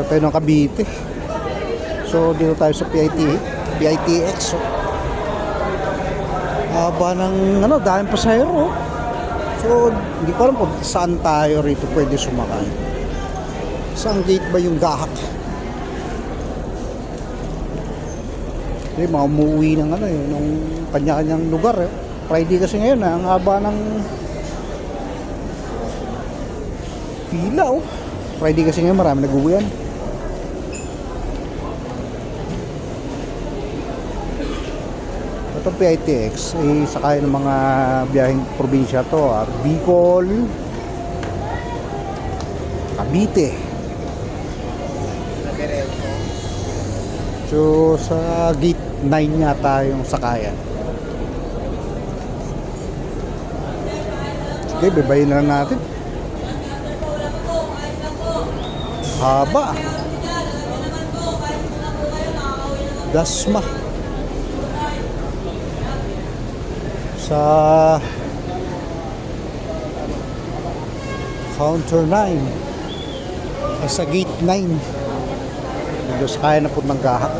Ito tayo ng Cavite. So dito tayo sa PITX. So, haba ng daming pasahero. So hindi ko alam kung saan tayo rito pwede sumakay. Saan gate ba yung Gahak? Hindi, mga umuwi ng ng kanya-kanyang lugar. Friday kasi ngayon, ang haba ng pila. Friday kasi ngayon, marami nag-uwian. Itong PITX ay sakay ng mga biyaheng probinsya to, Bicol, Cavite. So sa gate 9 yata yung sakayan. Sige, bebayin na lang natin. Haba. Dasma. Sa counter 9 sa gate 9 dito sa kaya na po ng Gahak.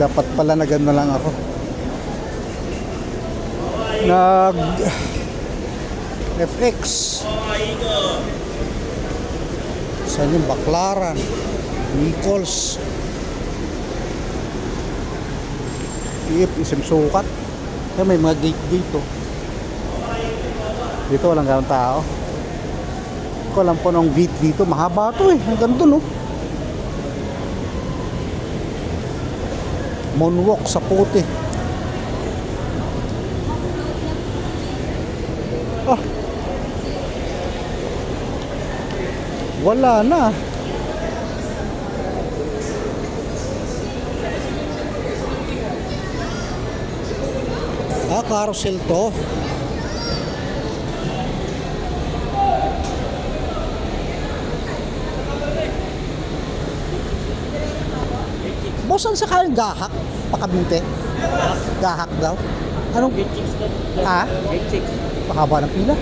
Dapat pala na gano'n lang ako FX. Saan yung Baclaran, Nichols, isang sukat. Kaya may mga gate dito. Dito walang ganong tao. Hindi ko alam po nung gate dito. Mahaba to hanggang dun Moonwalk sa puti. Wala na. Carousel to. Bosan sa kayang Gahak? Pakabinte? Gahak daw? Anong? Gate 6. Pakaba ng pila?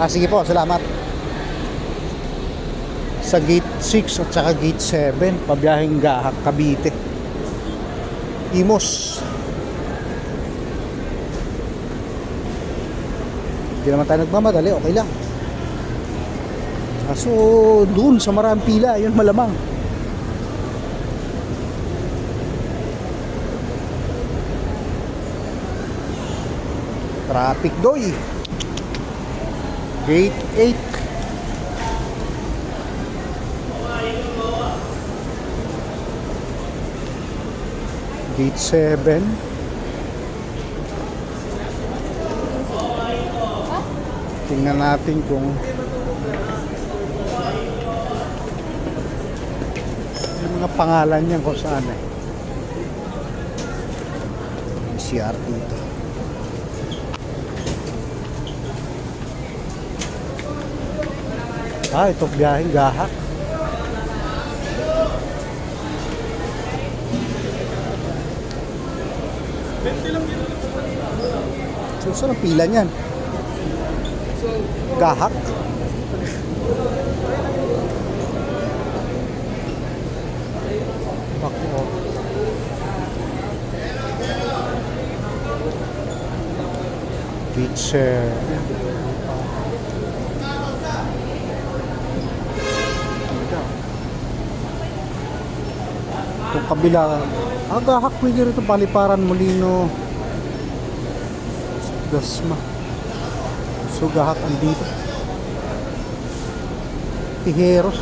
Sige po, salamat. Sa gate 6 at saka gate 7 pabiyaheng Gahak, Cavite, Imos. Hindi naman tayo nagmamadali, okay lang. So doon sa maraming pila, yun malamang. Traffic doy. Gate 8. Gate 7. Tingnan natin kung yung mga pangalan niya kung saan CR dito. Ito biyaheng Gahak. So, saan ang pila niyan? Gahak? Bako. Pizza. Itong kabila, Gahak, pwede rito Paliparan, Molino, Dasma. So Gahak andito. Tijeros.